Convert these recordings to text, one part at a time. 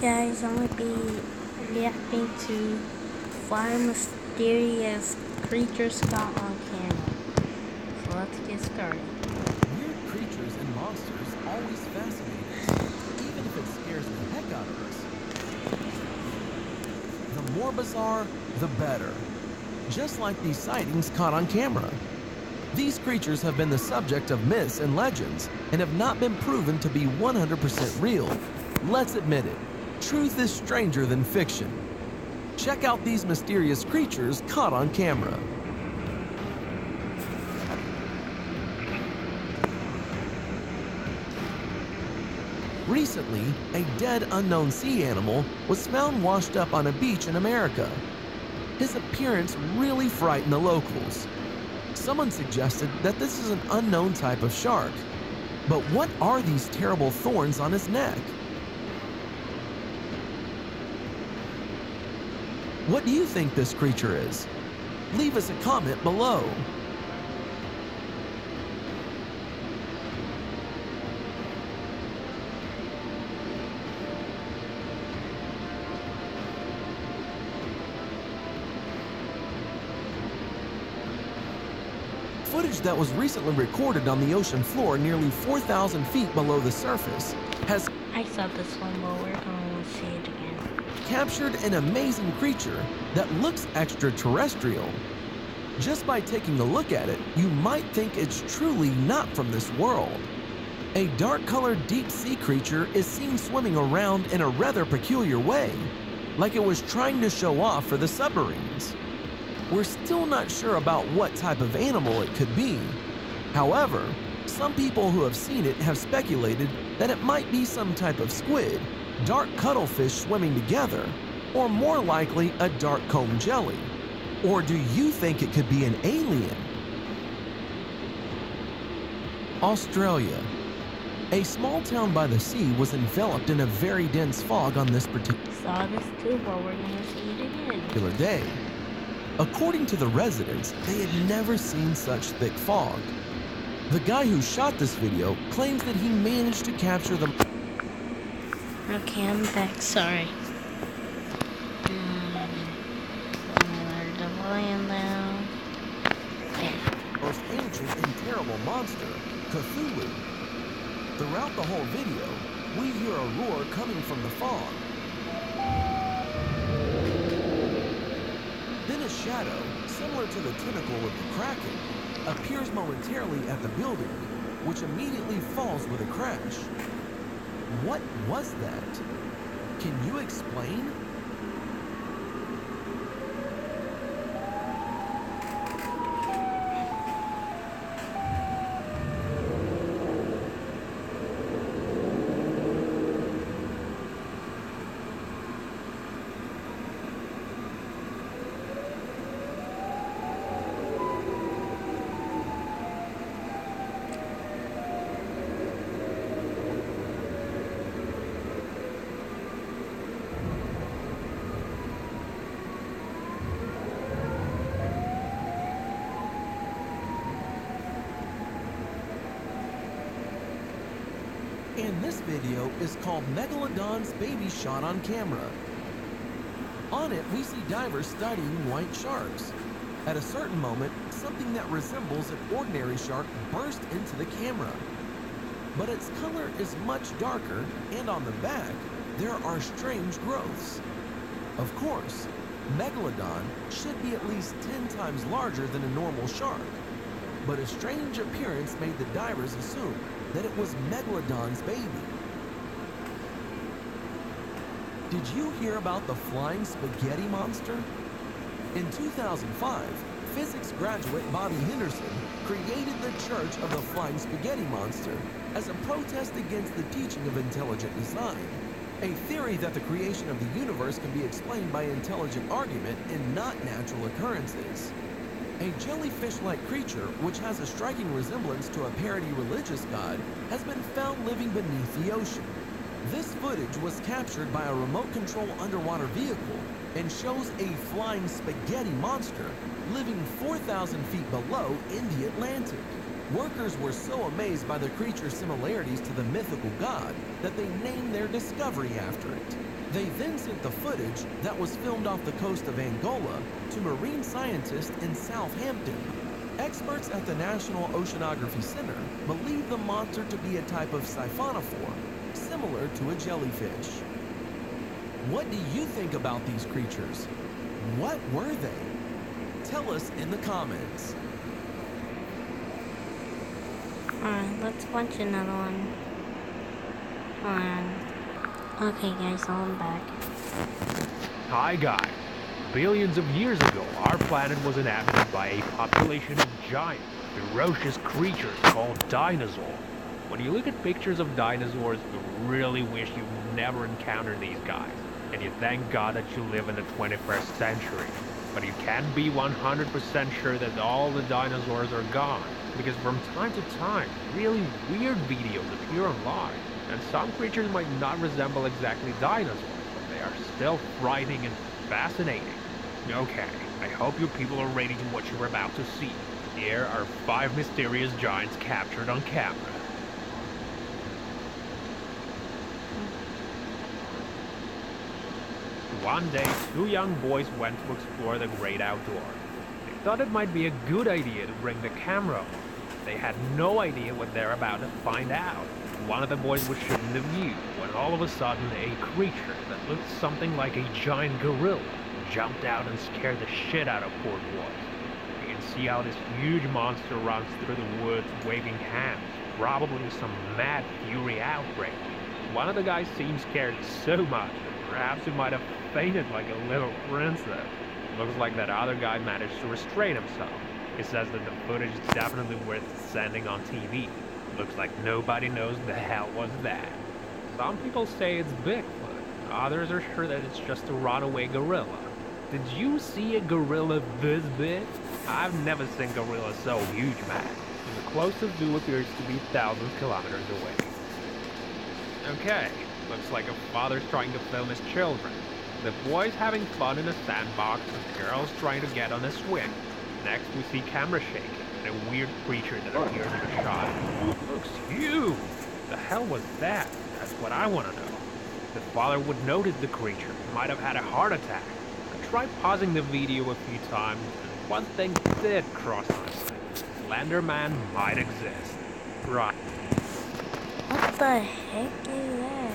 guys, I'm gonna be reacting to 5 mysterious creatures caught on camera. So let's get started. Weird creatures and monsters always fascinate us, even if it scares the heck out of us. The more bizarre, the better. Just like these sightings caught on camera. These creatures have been the subject of myths and legends and have not been proven to be 100% real. Let's admit it, truth is stranger than fiction. Check out these mysterious creatures caught on camera. Recently, a dead unknown sea animal was found washed up on a beach in America. His appearance really frightened the locals. Someone suggested that this is an unknown type of shark. But what are these terrible thorns on his neck? What do you think this creature is? Leave us a comment below. Footage that was recently recorded on the ocean floor nearly 4,000 feet below the surface has I saw this one, but we're gonna see it again. captured an amazing creature that looks extraterrestrial. Just by taking a look at it, you might think it's truly not from this world. A dark-colored deep-sea creature is seen swimming around in a rather peculiar way, like it was trying to show off for the submarines. We're still not sure about what type of animal it could be. However, some people who have seen it have speculated that it might be some type of squid, dark cuttlefish swimming together, or more likely a dark comb jelly. Or do you think it could be an alien? Australia. A small town by the sea was enveloped in a very dense fog on this Saw this too, but we're gonna see it again. particular day. According to the residents, they had never seen such thick fog. The guy who shot this video claims that he managed to capture the Okay, I'm back. Sorry. Lower the volume down. There. most ancient and terrible monster, Cthulhu. Throughout the whole video, we hear a roar coming from the fog. Then a shadow, similar to the tentacle of the Kraken, appears momentarily at the building, which immediately falls with a crash. What was that? Can you explain? And this video is called Megalodon's Baby Shot on Camera. On it, we see divers studying white sharks. At a certain moment, something that resembles an ordinary shark burst into the camera. But its color is much darker, and on the back, there are strange growths. Of course, Megalodon should be at least 10 times larger than a normal shark. But a strange appearance made the divers assume that it was Megalodon's baby. Did you hear about the flying spaghetti monster? In 2005, physics graduate Bobby Henderson created the Church of the Flying Spaghetti Monster as a protest against the teaching of intelligent design, a theory that the creation of the universe can be explained by intelligent argument and not natural occurrences. A jellyfish-like creature, which has a striking resemblance to a parody religious god, has been found living beneath the ocean. This footage was captured by a remote-control underwater vehicle and shows a flying spaghetti monster living 4,000 feet below in the Atlantic. Workers were so amazed by the creature's similarities to the mythical god that they named their discovery after it. They then sent the footage that was filmed off the coast of Angola to marine scientists in Southampton. Experts at the National Oceanography Center believe the monster to be a type of siphonophore, similar to a jellyfish. What do you think about these creatures? What were they? Tell us in the comments. Alright, let's watch another one. Okay guys, I'm back. Hi guys. Billions of years ago, our planet was inhabited by a population of giant, ferocious creatures called dinosaurs. When you look at pictures of dinosaurs, you really wish you never encountered these guys, and you thank God that you live in the 21st century. But you can't be 100% sure that all the dinosaurs are gone, because from time to time, really weird videos appear online, and some creatures might not resemble exactly dinosaurs, but they are still frightening and fascinating. Okay, I hope you people are ready to what you're about to see. Here are 5 mysterious giants captured on camera. One day, 2 young boys went to explore the great outdoors. They thought it might be a good idea to bring the camera over. They had no idea what they're about to find out. One of the boys was shooting the view when all of a sudden a creature that looked something like a giant gorilla jumped out and scared the shit out of poor boys. You can see how this huge monster runs through the woods waving hands, probably some mad fury outbreak. One of the guys seemed scared so much that perhaps he might have fainted like a little princess. Looks like that other guy managed to restrain himself. He says that the footage is definitely worth sending on TV. Looks like nobody knows the hell was that. Some people say it's Bigfoot. Others are sure that it's just a runaway gorilla. Did you see a gorilla this big? I've never seen gorillas so huge, man. And the closest zoo appears to be thousands of kilometers away. Okay, looks like a father's trying to film his children. The boy's having fun in a sandbox and the girl's trying to get on a swing. Next we see camera shaking and a weird creature that appears in the shot. Looks huge! The hell was that? That's what I want to know. The father would notice the creature. He might have had a heart attack. I tried pausing the video a few times, and one thing did cross my mind. Slender Man might exist. Right. What the heck is that?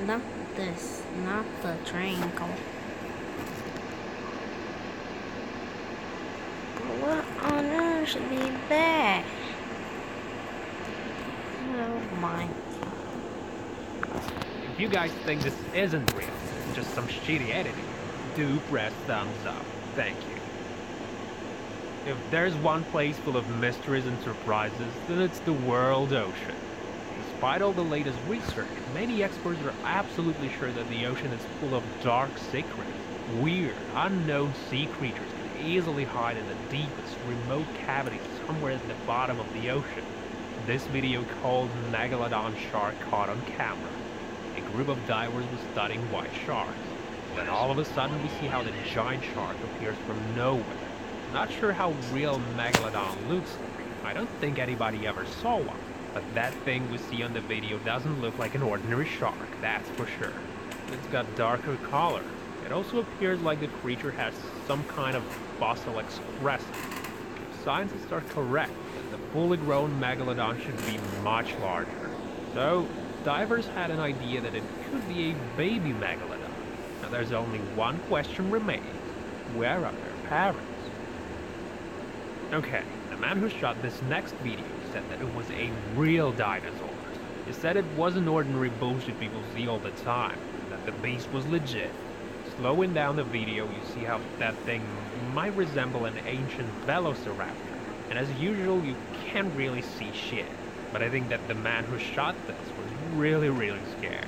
Not this, not the triangle. But what on earth should be that? Oh my. If you guys think this isn't real, just some shitty editing, do press thumbs up. Thank you. If there's one place full of mysteries and surprises, then it's the world ocean. Despite all the latest research, many experts are absolutely sure that the ocean is full of dark secrets. Weird, unknown sea creatures can easily hide in the deepest, remote cavities somewhere at the bottom of the ocean. This video called Megalodon Shark Caught on Camera. A group of divers was studying white sharks. Then all of a sudden we see how the giant shark appears from nowhere. Not sure how real Megalodon looks like. I don't think anybody ever saw one. But that thing we see on the video doesn't look like an ordinary shark, that's for sure. It's got darker color. It also appears like the creature has some kind of fossil excrescence. If scientists are correct, then the fully grown Megalodon should be much larger. So, divers had an idea that it could be a baby Megalodon. Now there's only one question remaining. Where are their parents? Okay, the man who shot this next video said that it was a real dinosaur. He said it wasn't ordinary bullshit people see all the time, that the beast was legit. Slowing down the video, you see how that thing might resemble an ancient velociraptor, and as usual, you can't really see shit. But I think that the man who shot this was really scared.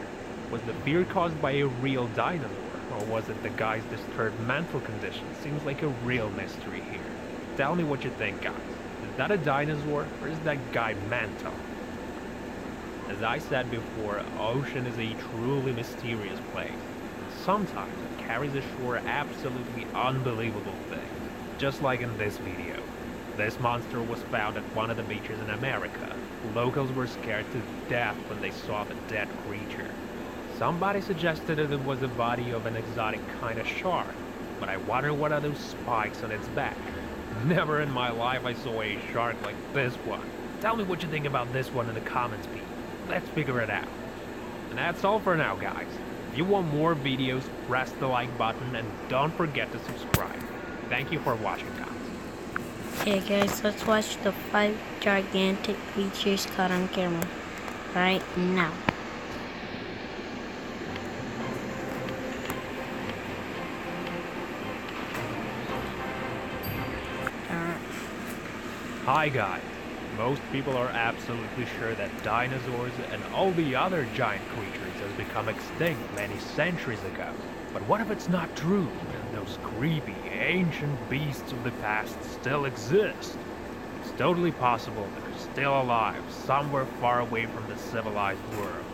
Was the fear caused by a real dinosaur, or was it the guy's disturbed mental condition? Seems like a real mystery here. Tell me what you think, guys. Is that a dinosaur, or is that guy mental? As I said before, ocean is a truly mysterious place. sometimes it carries ashore absolutely unbelievable things, just like in this video. This monster was found at one of the beaches in America. Locals were scared to death when they saw the dead creature. Somebody suggested that it was the body of an exotic kind of shark, but I wonder what are those spikes on its back. Never in my life I saw a shark like this one. Tell me what you think about this one in the comments below. Let's figure it out. And that's all for now, guys. If you want more videos, press the like button and don't forget to subscribe. Thank you for watching, guys. Okay guys, let's watch the 5 gigantic creatures caught on camera right now. Hi guys. Most people are absolutely sure that dinosaurs and all the other giant creatures have become extinct many centuries ago. But what if it's not true and those creepy, ancient beasts of the past still exist? It's totally possible they're still alive somewhere far away from the civilized world.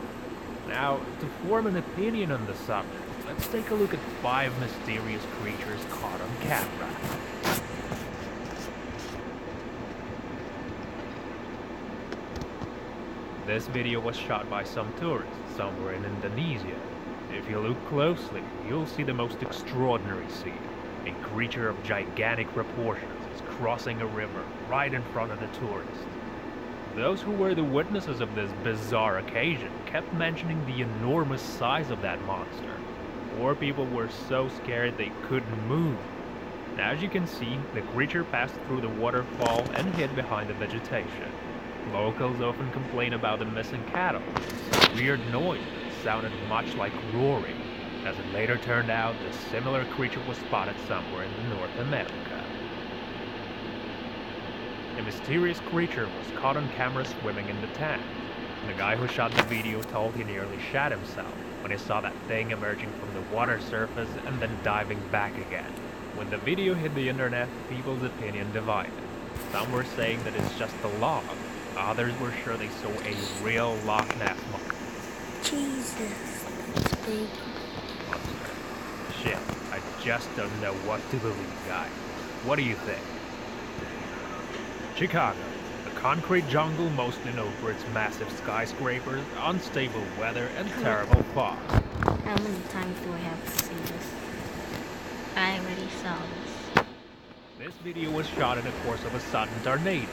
Now, to form an opinion on the subject, let's take a look at 5 mysterious creatures caught on camera. This video was shot by some tourists somewhere in Indonesia. If you look closely, you'll see the most extraordinary scene. A creature of gigantic proportions is crossing a river right in front of the tourists. Those who were the witnesses of this bizarre occasion kept mentioning the enormous size of that monster. Poor people were so scared they couldn't move. As you can see, the creature passed through the waterfall and hid behind the vegetation. Locals often complain about the missing cattle. Some weird noise that sounded much like roaring. As it later turned out, a similar creature was spotted somewhere in North America. A mysterious creature was caught on camera swimming in the tank. The guy who shot the video told he nearly shat himself when he saw that thing emerging from the water surface and then diving back again. When the video hit the internet, people's opinion divided. Some were saying that it's just a log. Others were sure they saw a real Loch Ness monster. Jesus, that's big. Shit, I just don't know what to believe, guys. What do you think? Chicago, a concrete jungle mostly known for its massive skyscrapers, unstable weather, and terrible fog. How many times do I have to see this? I already saw this. This video was shot in the course of a sudden tornado.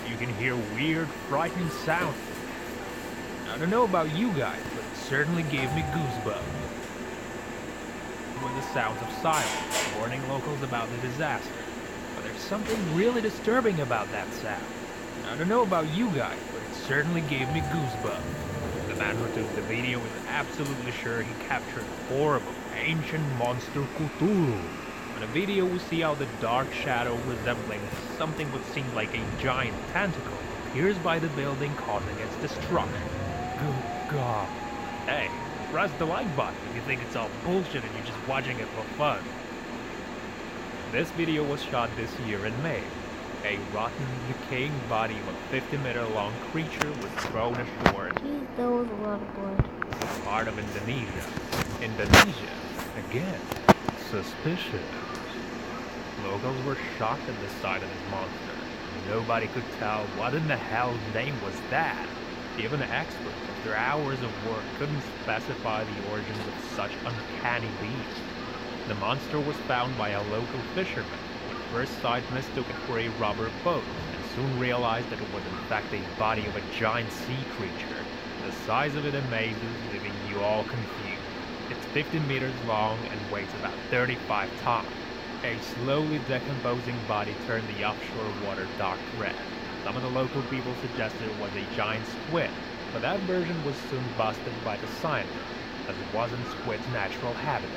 You can hear weird, frightening sounds. I don't know about you guys, but it certainly gave me goosebumps. When the sounds of silence, warning locals about the disaster. But there's something really disturbing about that sound. I don't know about you guys, but it certainly gave me goosebumps. The man who took the video is absolutely sure he captured horrible, ancient monster Cthulhu. In the video, we see how the dark shadow resembling something what seemed like a giant tentacle appears by the building, causing its destruction. Good God. Hey, press the like button if you think it's all bullshit and you're just watching it for fun. This video was shot this year in May. A rotten, decaying body of a 50-meter-long creature was thrown ashore. Jeez, that was a lot of blood. Part of Indonesia. Indonesia? Again. Suspicious. Locals were shocked at the sight of this monster. Nobody could tell what in the hell's name was that. Even experts, after hours of work, couldn't specify the origins of such uncanny beasts. The monster was found by a local fisherman, who at first sight mistook it for a rubber boat, and soon realized that it was in fact a body of a giant sea creature. The size of it amazes, leaving you all confused. It's 50 meters long and weighs about 35 tons. A slowly decomposing body turned the offshore water dark red. Some of the local people suggested it was a giant squid, but that version was soon busted by the scientists, as it wasn't squid's natural habitat.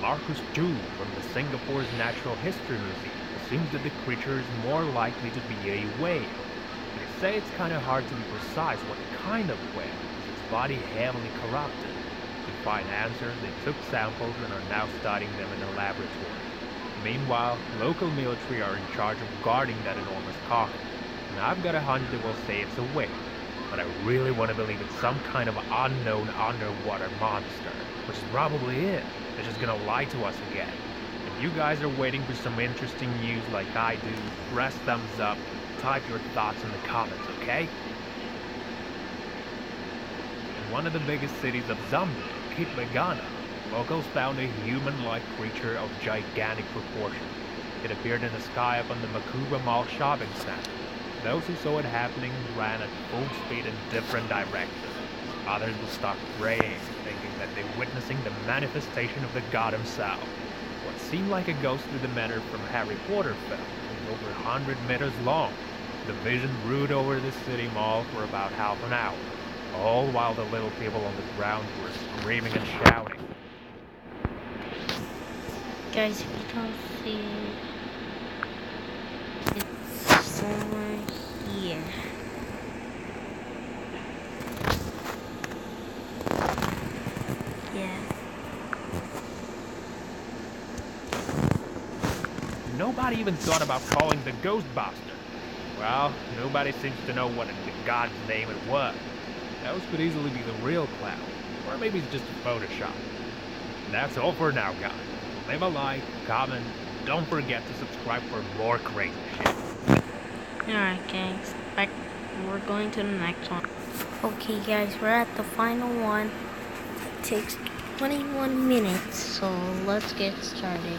Marcus Ju from the Singapore's Natural History Museum assumes that the creature is more likely to be a whale. They say it's kind of hard to be precise what kind of whale, as its body heavily corrupted. To find answers, they took samples and are now studying them in a laboratory. Meanwhile, local military are in charge of guarding that enormous carcass, and I've got a hunch they will say it's a whale, but I really want to believe it's some kind of unknown underwater monster, which is probably it. They're just gonna lie to us again. If you guys are waiting for some interesting news like I do, press thumbs up, type your thoughts in the comments, okay? In one of the biggest cities of Zambia, Kitwe, locals found a human-like creature of gigantic proportions. It appeared in the sky up on the Makuba Mall shopping center. Those who saw it happening ran at full speed in different directions. Others were stuck praying, thinking that they were witnessing the manifestation of the god himself. What seemed like a ghostly manner from Harry Potter film was over 100 meters long. The vision brooded over the city mall for about half an hour, all while the little people on the ground were screaming and shouting. Guys, if you don't see it, it's somewhere here. Yeah. Nobody even thought about calling the Ghostbuster. Well, nobody seems to know what in the god's name it was. Those could easily be the real clown, or maybe it's just a Photoshop. That's all for now, guys. Leave a like, comment, don't forget to subscribe for more crazy shit. Alright guys, we're going to the next one. Okay guys, we're at the final one. It takes 21 minutes, so let's get started.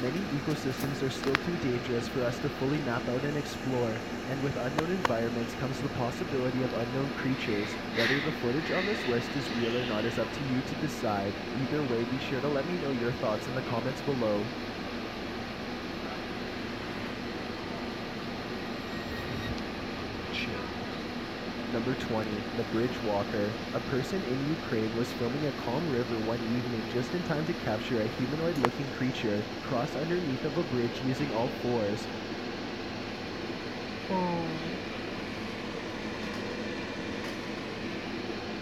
Many ecosystems are still too dangerous for us to fully map out and explore, and with unknown environments comes the possibility of unknown creatures. Whether the footage on this list is real or not is up to you to decide. Either way, be sure to let me know your thoughts in the comments below. Number 20, The Bridge Walker. A person in Ukraine was filming a calm river one evening just in time to capture a humanoid-looking creature cross underneath of a bridge using all fours.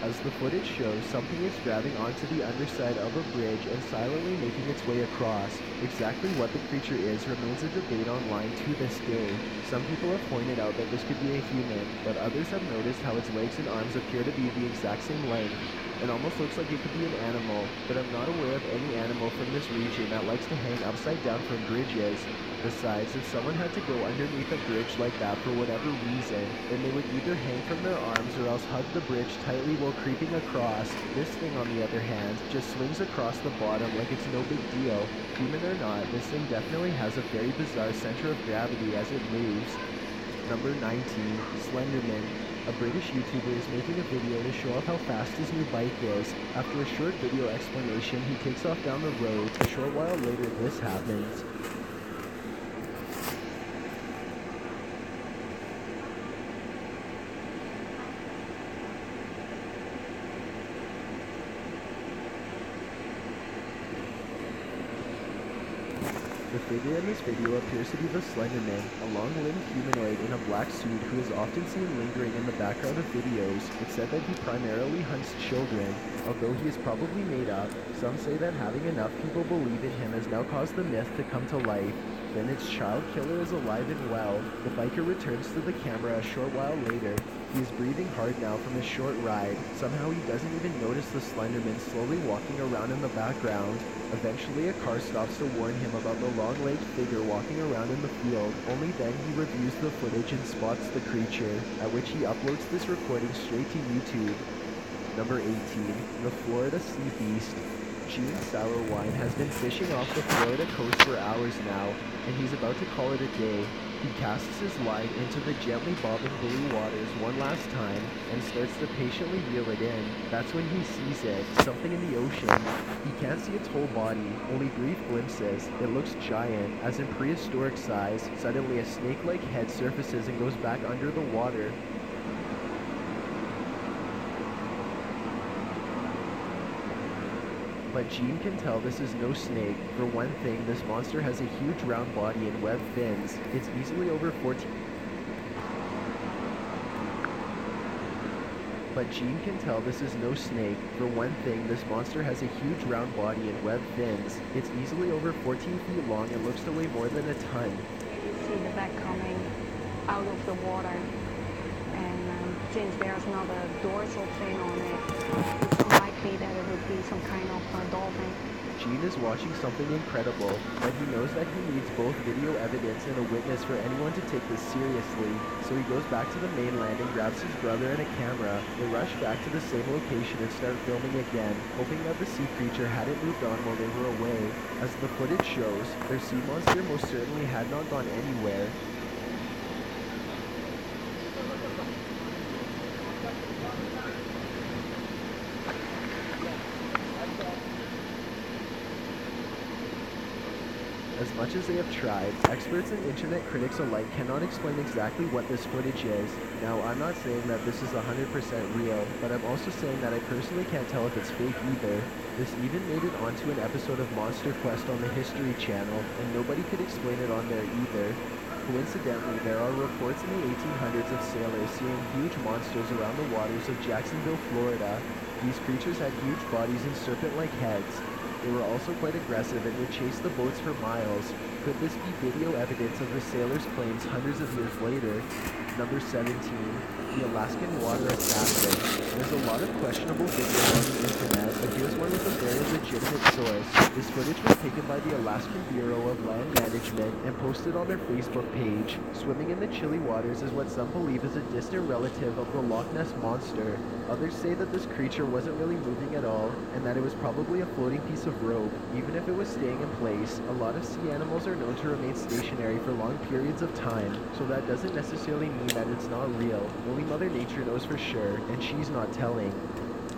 As the footage shows, something is grabbing onto the underside of a bridge and silently making its way across. Exactly what the creature is remains a debate online to this day. Some people have pointed out that this could be a human, but others have noticed how its legs and arms appear to be the exact same length. It almost looks like it could be an animal, but I'm not aware of any animal from this region that likes to hang upside down from bridges. Besides, if someone had to go underneath a bridge like that for whatever reason, then they would either hang from their arms or else hug the bridge tightly while creeping across. This thing, on the other hand, just swings across the bottom like it's no big deal. Human or not, this thing definitely has a very bizarre center of gravity as it moves. Number 19, Slenderman. A British YouTuber is making a video to show off how fast his new bike is. After a short video explanation, he takes off down the road. A short while later, this happens. The figure in this video appears to be the Slenderman, a long-limbed humanoid in a black suit who is often seen lingering in the background of videos. It's said that he primarily hunts children. Although he is probably made up, some say that having enough people believe in him has now caused the myth to come to life. Then its child killer is alive and well. The biker returns to the camera a short while later. He is breathing hard now from his short ride. Somehow he doesn't even notice the Slenderman slowly walking around in the background. Eventually a car stops to warn him about the long-legged figure walking around in the field. Only then he reviews the footage and spots the creature, at which he uploads this recording straight to YouTube. Number 18, The Florida Sea Beast. Gene Sauerwein has been fishing off the Florida coast for hours now, and he's about to call it a day. He casts his line into the gently bobbing blue waters one last time and starts to patiently reel it in. That's when he sees it, something in the ocean. He can't see its whole body, only brief glimpses. It looks giant, as in prehistoric size. Suddenly a snake-like head surfaces and goes back under the water. But Gene can tell this is no snake. For one thing, this monster has a huge round body and webbed fins. It's easily over 14... But Gene can tell this is no snake. For one thing, this monster has a huge round body and webbed fins. It's easily over 14 feet long and looks to weigh more than a ton. See the back coming out of the water. And since there's not a dorsal fin on it, it's unlikely that it would be some kind of dolphin. Gene is watching something incredible, but he knows that he needs both video evidence and a witness for anyone to take this seriously. So he goes back to the mainland and grabs his brother and a camera. They rush back to the same location and start filming again, hoping that the sea creature hadn't moved on while they were away. As the footage shows, their sea monster most certainly had not gone anywhere. As much as they have tried, experts and internet critics alike cannot explain exactly what this footage is. Now, I'm not saying that this is 100% real, but I'm also saying that I personally can't tell if it's fake either. This even made it onto an episode of Monster Quest on the History Channel, and nobody could explain it on there either. Coincidentally, there are reports in the 1800s of sailors seeing huge monsters around the waters of Jacksonville, Florida. These creatures had huge bodies and serpent-like heads. They were also quite aggressive and would chase the boats for miles. Could this be video evidence of the sailors' claims hundreds of years later? Number 17, the Alaskan water assassin. There's a lot of questionable videos on the internet, but here's one with a very legitimate source. This footage was taken by the Alaskan Bureau of Land Management and posted on their Facebook page. Swimming in the chilly waters is what some believe is a distant relative of the Loch Ness Monster. Others say that this creature wasn't really moving at all, and that it was probably a floating piece of rope. Even if it was staying in place, a lot of sea animals are known to remain stationary for long periods of time, so that doesn't necessarily mean that it's not real. Only Mother Nature knows for sure, and she's not telling.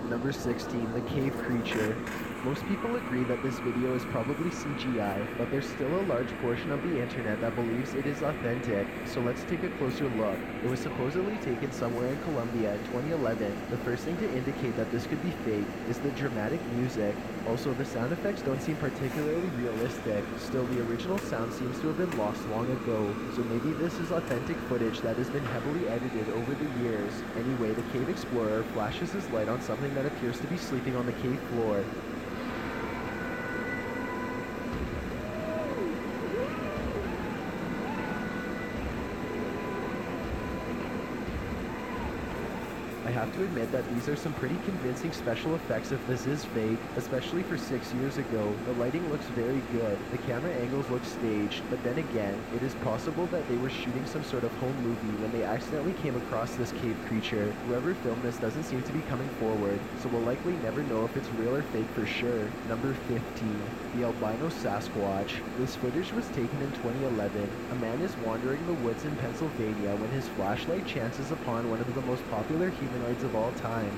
Number 16, the cave creature. Most people agree that this video is probably CGI, but there's still a large portion of the internet that believes it is authentic, so let's take a closer look. It was supposedly taken somewhere in Colombia in 2011. The first thing to indicate that this could be fake is the dramatic music. Also, the sound effects don't seem particularly realistic. Still, the original sound seems to have been lost long ago, so maybe this is authentic footage that has been heavily edited over the years. Anyway, the cave explorer flashes his light on something that appears to be sleeping on the cave floor. I have to admit that these are some pretty convincing special effects if this is fake, especially for 6 years ago. The lighting looks very good, the camera angles look staged, but then again, it is possible that they were shooting some sort of home movie when they accidentally came across this cave creature. Whoever filmed this doesn't seem to be coming forward, so we'll likely never know if it's real or fake for sure. Number 15, the albino Sasquatch. This footage was taken in 2011. A man is wandering the woods in Pennsylvania when his flashlight chances upon one of the most popular humanoids of all time.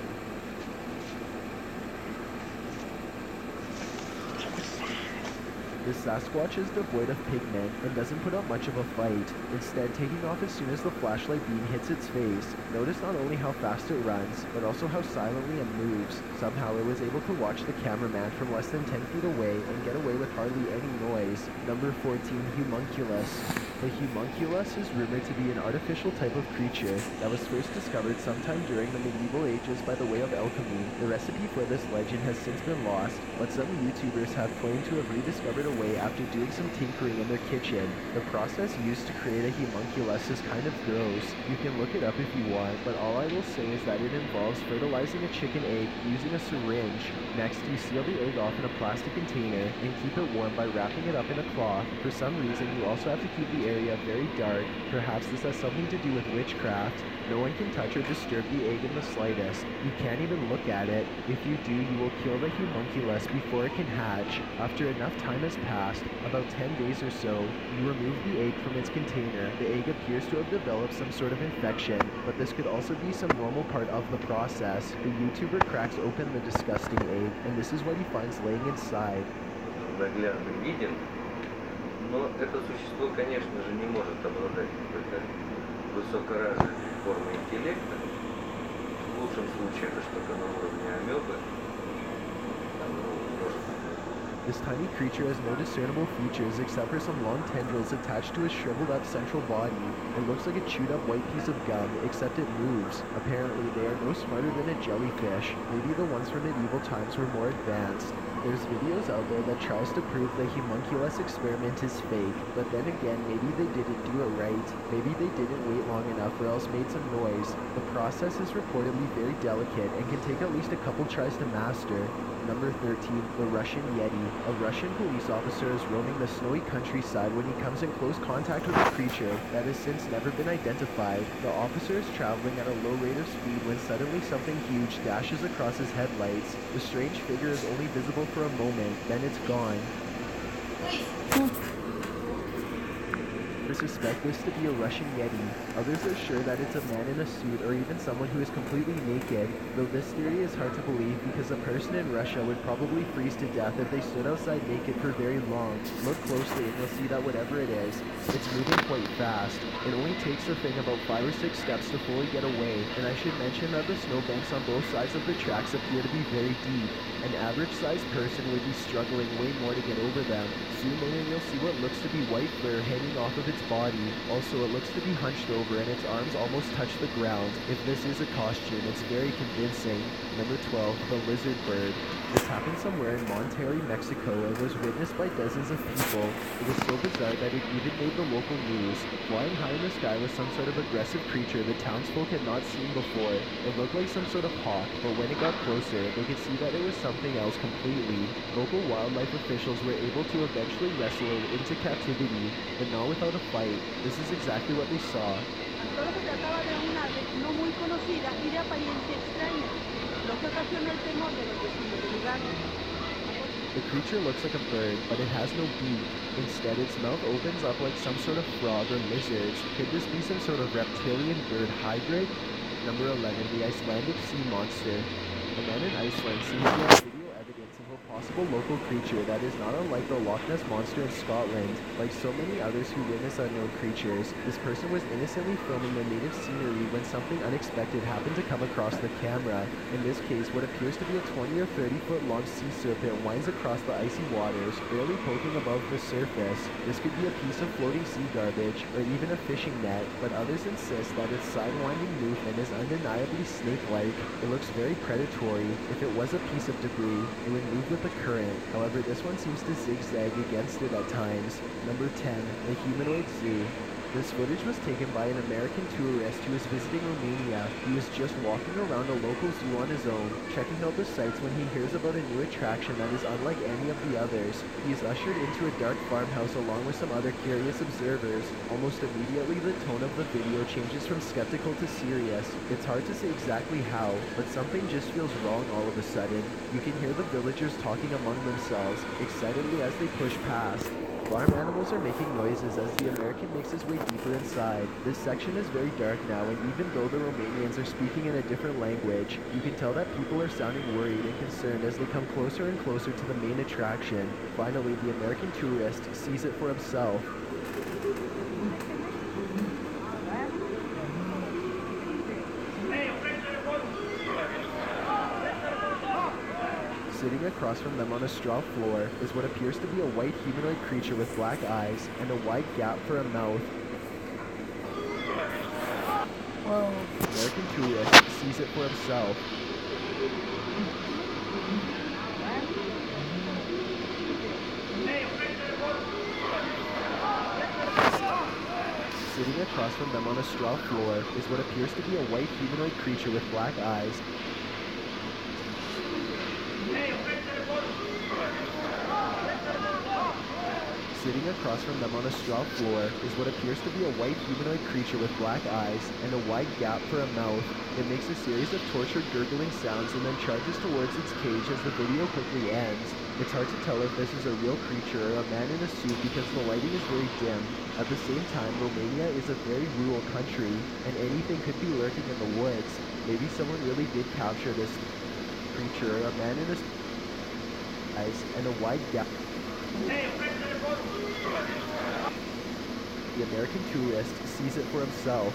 This Sasquatch is devoid of pigment and doesn't put up much of a fight, instead taking off as soon as the flashlight beam hits its face. Notice not only how fast it runs, but also how silently it moves. Somehow it was able to watch the cameraman from less than 10 feet away and get away with hardly any noise. Number 14, Homunculus. The Homunculus is rumored to be an artificial type of creature that was first discovered sometime during the medieval ages by the way of alchemy. The recipe for this legend has since been lost, but some YouTubers have claimed to have rediscovered a way after doing some tinkering in their kitchen. The process used to create a homunculus is kind of gross. You can look it up if you want, but all I will say is that it involves fertilizing a chicken egg using a syringe. Next, you seal the egg off in a plastic container and keep it warm by wrapping it up in a cloth. For some reason, you also have to keep the area very dark. Perhaps this has something to do with witchcraft. No one can touch or disturb the egg in the slightest. You can't even look at it. If you do, you will kill the homunculus before it can hatch. After enough time has passed, about 10 days or so, you remove the egg from its container. The egg appears to have developed some sort of infection, but this could also be some normal part of the process. The YouTuber cracks open the disgusting egg, and this is what he finds laying inside. Наглядно виден, но это существо, конечно же, не может обладать какой-то высокоразвитой формой интеллекта. В лучшем случае это что-то на уровне амебы. This tiny creature has no discernible features except for some long tendrils attached to his shriveled up central body. It looks like a chewed up white piece of gum, except it moves. Apparently, they are no smarter than a jellyfish. Maybe the ones from medieval times were more advanced. There's videos out there that tries to prove the homunculus experiment is fake, but then again, maybe they didn't do it right. Maybe they didn't wait long enough or else made some noise. The process is reportedly very delicate and can take at least a couple tries to master. Number 13, the Russian Yeti. A Russian police officer is roaming the snowy countryside when he comes in close contact with a creature that has since never been identified. The officer is traveling at a low rate of speed when suddenly something huge dashes across his headlights. The strange figure is only visible for a moment, then it's gone. Suspect this to be a Russian Yeti. Others are sure that it's a man in a suit or even someone who is completely naked, though this theory is hard to believe because a person in Russia would probably freeze to death if they stood outside naked for very long. Look closely and you'll see that whatever it is, it's moving quite fast. It only takes the thing about 5 or 6 steps to fully get away, and I should mention that the snowbanks on both sides of the tracks appear to be very deep. An average-sized person would be struggling way more to get over them. Zoom in and you'll see what looks to be white fur hanging off of its body. Also, it looks to be hunched over and its arms almost touch the ground. If this is a costume, it's very convincing. Number 12, the lizard bird. This happened somewhere in Monterrey, Mexico, and was witnessed by dozens of people. It was so bizarre that it even made the local news. Flying high in the sky was some sort of aggressive creature the townsfolk had not seen before. It looked like some sort of hawk, but when it got closer, they could see that it was something else completely. Local wildlife officials were able to eventually wrestle it into captivity, but not without a fight. This is exactly what they saw. Solo se trataba de una ave no muy conocida y de apariencia extraña, lo que ocasionó el temor de los vecinos del lugar. The creature looks like a bird, but it has no beak. Instead, its mouth opens up like some sort of frog or lizard. Could this be some sort of reptilian bird hybrid? Number 11, the Icelandic sea monster. A man in Iceland seems to have video evidence of a possible local creature that is not unlike the Loch Ness Monster in Scotland. Like so many others who witness unknown creatures, this person was innocently filming the native scenery when something unexpected happened to come across the camera. In this case, what appears to be a 20 or 30 foot long sea serpent winds across the icy waters, barely poking above the surface. This could be a piece of floating sea garbage, or even a fishing net, but others insist that its side-winding movement is undeniably snake-like. It looks very predatory. If it was a piece of debris, it would move with the current. However, this one seems to zigzag against it at times. Number 10, the humanoid zoo. This footage was taken by an American tourist who was visiting Romania. He was just walking around a local zoo on his own, checking out the sights when he hears about a new attraction that is unlike any of the others. He is ushered into a dark farmhouse along with some other curious observers. Almost immediately, the tone of the video changes from skeptical to serious. It's hard to say exactly how, but something just feels wrong all of a sudden. You can hear the villagers talking among themselves, excitedly as they push past. Farm animals are making noises as the American makes his way deeper inside. This section is very dark now, and even though the Romanians are speaking in a different language, you can tell that people are sounding worried and concerned as they come closer and closer to the main attraction. Finally, the American tourist sees it for himself. Sitting across from them on a straw floor is what appears to be a white humanoid creature with black eyes and a wide gap for a mouth. Whoa. The American tourist sees it for himself. Sitting across from them on a straw floor is what appears to be a white humanoid creature with black eyes. Sitting across from them on a straw floor is what appears to be a white humanoid creature with black eyes and a wide gap for a mouth. It makes a series of tortured gurgling sounds and then charges towards its cage as the video quickly ends. It's hard to tell if this is a real creature or a man in a suit because the lighting is very dim. At the same time, Romania is a very rural country, and anything could be lurking in the woods. Maybe someone really did capture this creature, a man in a suit and a wide gap. The American tourist sees it for himself.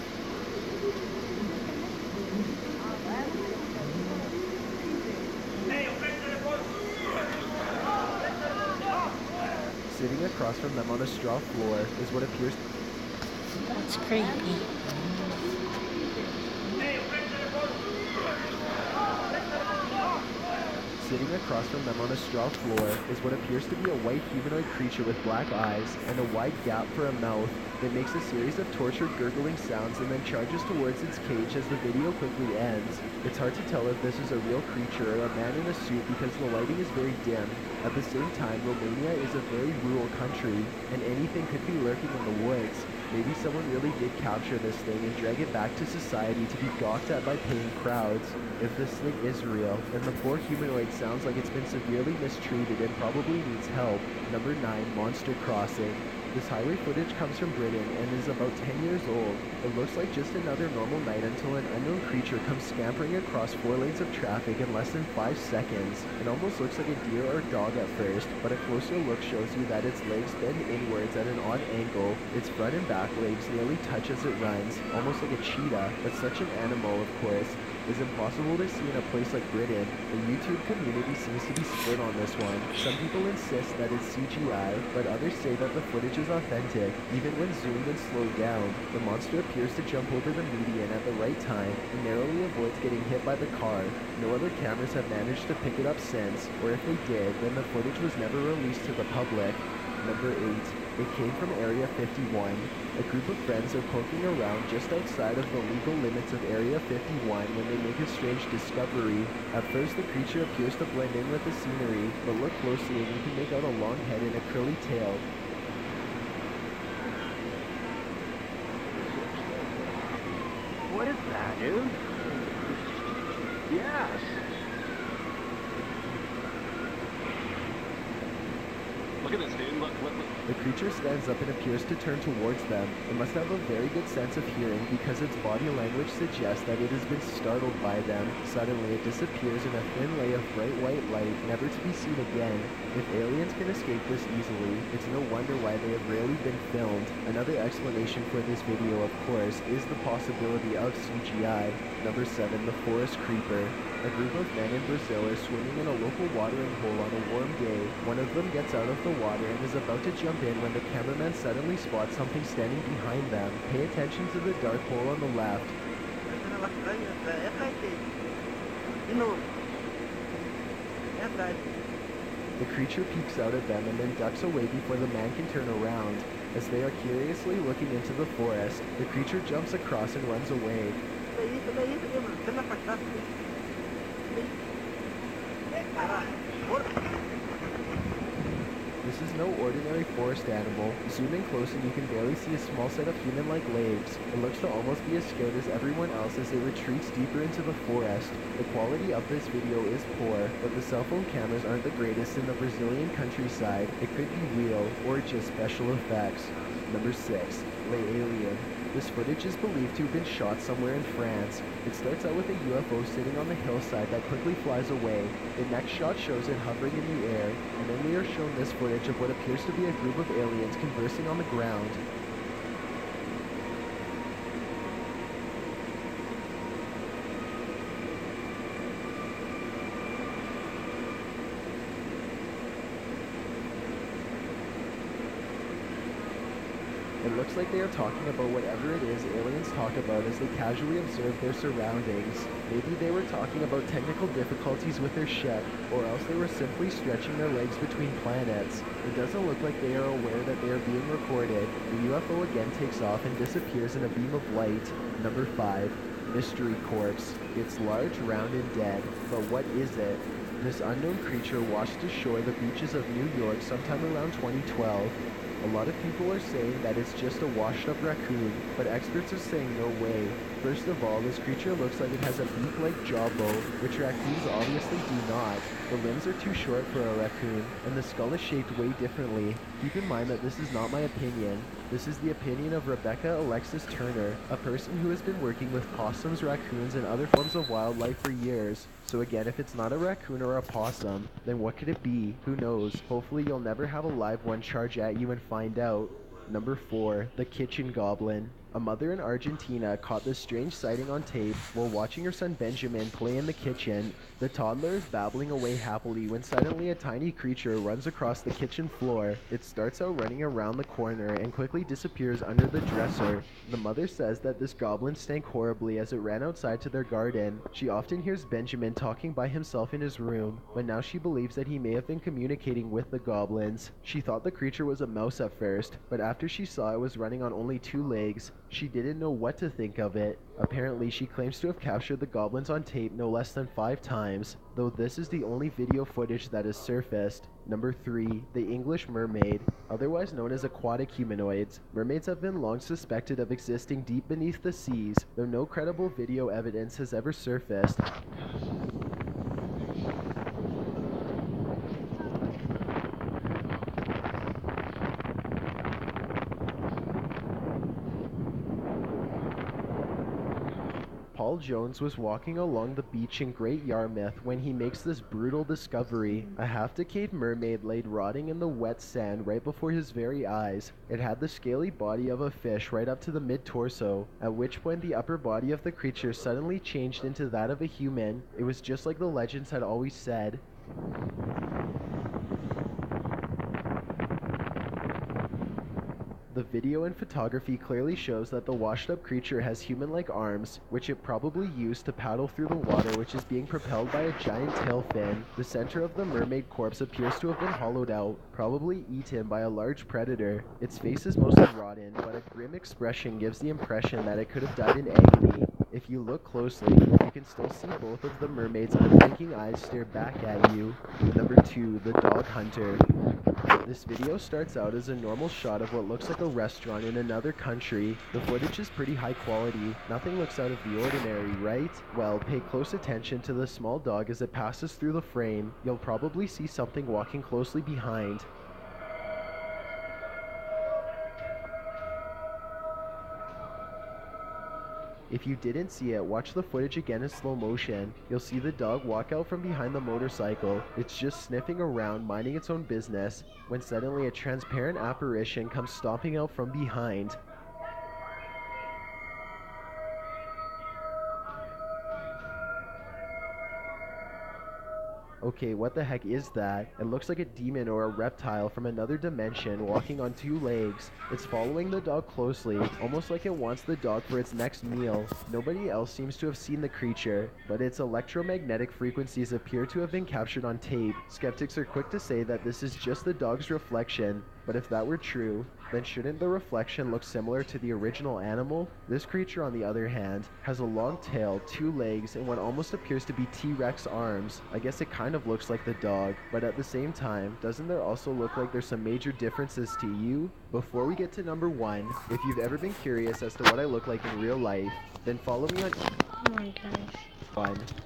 Sitting across from them on a straw floor is what appears. That's creepy. sitting across from them on a straw floor is what appears to be a white humanoid creature with black eyes and a wide gap for a mouth that makes a series of tortured gurgling sounds and then charges towards its cage as the video quickly ends. It's hard to tell if this is a real creature or a man in a suit because the lighting is very dim. At the same time, Romania is a very rural country, and anything could be lurking in the woods. Maybe someone really did capture this thing and drag it back to society to be gawked at by paying crowds. If this thing is real, then the poor humanoid sounds like it's been severely mistreated and probably needs help. Number 9, Monster Crossing. This highway footage comes from Britain and is about 10 years old. It looks like just another normal night until an unknown creature comes scampering across 4 lanes of traffic in less than 5 seconds. It almost looks like a deer or dog at first, but a closer look shows you that its legs bend inwards at an odd angle. Its front and back legs nearly touch as it runs, almost like a cheetah, but such an animal, of course, is impossible to see in a place like Britain. The YouTube community seems to be split on this one. Some people insist that it's CGI, but others say that the footage is authentic. Even when zoomed and slowed down, the monster appears to jump over the median at the right time and narrowly avoids getting hit by the car. No other cameras have managed to pick it up since, or if they did, then the footage was never released to the public. Number 8. It came from Area 51. A group of friends are poking around just outside of the legal limits of Area 51 when they make a strange discovery. At first, the creature appears to blend in with the scenery, but look closely and you can make out a long head and a curly tail. What is that, dude? Yes. Look at this, dude. Look. The creature stands up and appears to turn towards them. It must have a very good sense of hearing because its body language suggests that it has been startled by them. Suddenly, it disappears in a thin layer of bright white light, never to be seen again. If aliens can escape this easily, it's no wonder why they have rarely been filmed. Another explanation for this video, of course, is the possibility of CGI. Number 7, the Forest Creeper. A group of men in Brazil are swimming in a local watering hole on a warm day. One of them gets out of the water and is about to jump in when the cameraman suddenly spots something standing behind them. Pay attention to the dark hole on the left. The creature peeks out at them and then ducks away before the man can turn around. As they are curiously looking into the forest, the creature jumps across and runs away. This is no ordinary forest animal. Zoom in close and you can barely see a small set of human-like legs. It looks to almost be as scared as everyone else as it retreats deeper into the forest. The quality of this video is poor, but the cell phone cameras aren't the greatest in the Brazilian countryside. It could be real, or just special effects. Number 6. Les Aliens. This footage is believed to have been shot somewhere in France. It starts out with a UFO sitting on the hillside that quickly flies away. The next shot shows it hovering in the air, and then we are shown this footage of what appears to be a group of aliens conversing on the ground. It looks like they are talking about whatever it is aliens talk about as they casually observe their surroundings. Maybe they were talking about technical difficulties with their ship, or else they were simply stretching their legs between planets. It doesn't look like they are aware that they are being recorded. The UFO again takes off and disappears in a beam of light. Number 5. Mystery Corpse. It's large, round, and dead, but what is it? This unknown creature washed ashore the beaches of New York sometime around 2012. A lot of people are saying that it's just a washed-up raccoon, but experts are saying no way. First of all, this creature looks like it has a beak-like jawbone, which raccoons obviously do not. The limbs are too short for a raccoon, and the skull is shaped way differently. Keep in mind that this is not my opinion. This is the opinion of Rebecca Alexis Turner, a person who has been working with possums, raccoons, and other forms of wildlife for years. So again, if it's not a raccoon or a possum, then what could it be? Who knows? Hopefully you'll never have a live one charge at you and find out. Number 4. The Kitchen Goblin. A mother in Argentina caught this strange sighting on tape while watching her son Benjamin play in the kitchen. The toddler is babbling away happily when suddenly a tiny creature runs across the kitchen floor. It starts out running around the corner and quickly disappears under the dresser. The mother says that this goblin stank horribly as it ran outside to their garden. She often hears Benjamin talking by himself in his room, but now she believes that he may have been communicating with the goblins. She thought the creature was a mouse at first, but after she saw it was running on only 2 legs, she didn't know what to think of it. Apparently, she claims to have captured the goblins on tape no less than 5 times, though this is the only video footage that has surfaced. Number 3. The English mermaid. Otherwise known as aquatic humanoids, mermaids have been long suspected of existing deep beneath the seas, though no credible video evidence has ever surfaced. Paul Jones was walking along the beach in Great Yarmouth when he makes this brutal discovery. A half-decayed mermaid laid rotting in the wet sand right before his very eyes. It had the scaly body of a fish right up to the mid-torso, at which point the upper body of the creature suddenly changed into that of a human. It was just like the legends had always said. The video and photography clearly shows that the washed-up creature has human-like arms, which it probably used to paddle through the water, which is being propelled by a giant tail fin. The center of the mermaid corpse appears to have been hollowed out, probably eaten by a large predator. Its face is mostly rotten, but a grim expression gives the impression that it could have died in agony. If you look closely, you can still see both of the mermaid's unblinking eyes stare back at you. Number 2. The Dog Hunter. This video starts out as a normal shot of what looks like a restaurant in another country. The footage is pretty high quality. Nothing looks out of the ordinary, right? Well, pay close attention to the small dog as it passes through the frame. You'll probably see something walking closely behind. If you didn't see it, watch the footage again in slow motion. You'll see the dog walk out from behind the motorcycle. It's just sniffing around, minding its own business, when suddenly a transparent apparition comes stomping out from behind. Okay, what the heck is that? It looks like a demon or a reptile from another dimension walking on 2 legs. It's following the dog closely, almost like it wants the dog for its next meal. Nobody else seems to have seen the creature, but its electromagnetic frequencies appear to have been captured on tape. Skeptics are quick to say that this is just the dog's reflection, but if that were true, then shouldn't the reflection look similar to the original animal? This creature, on the other hand, has a long tail, 2 legs, and what almost appears to be T-Rex arms. I guess it kind of looks like the dog, but at the same time, doesn't there also look like there's some major differences to you? Before we get to number 1, if you've ever been curious as to what I look like in real life, then follow me on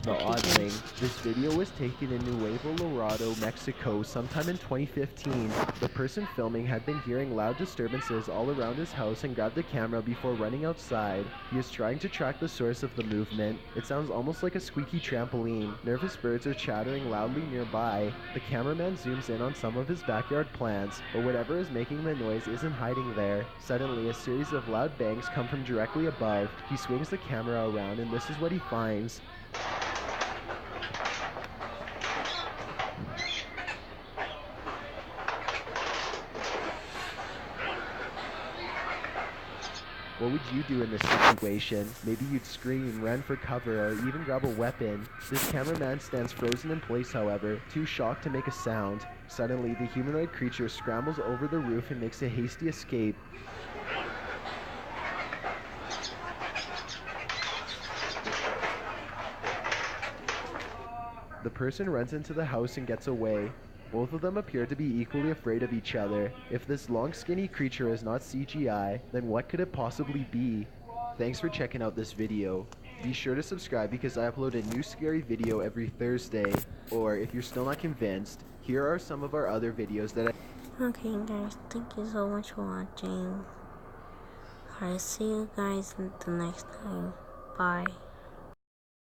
The Odd Thing. This video was taken in Nuevo Laredo, Mexico sometime in 2015. The person filming had been hearing loud disturbances all around his house and grabbed the camera before running outside. He is trying to track the source of the movement. It sounds almost like a squeaky trampoline. Nervous birds are chattering loudly nearby. The cameraman zooms in on some of his backyard plants, but whatever is making the noise isn't hiding there. Suddenly, a series of loud bangs come from directly above. He swings the camera around and this is what he finds. What would you do in this situation? Maybe you'd scream, run for cover, or even grab a weapon. This cameraman stands frozen in place, however, too shocked to make a sound. Suddenly, the humanoid creature scrambles over the roof and makes a hasty escape. The person runs into the house and gets away. Both of them appear to be equally afraid of each other. If this long skinny creature is not CGI, then what could it possibly be? Thanks for checking out this video. Be sure to subscribe because I upload a new scary video every Thursday. Or if you're still not convinced, here are some of our other videos that Okay guys, thank you so much for watching. I'll see you guys the next time. Bye.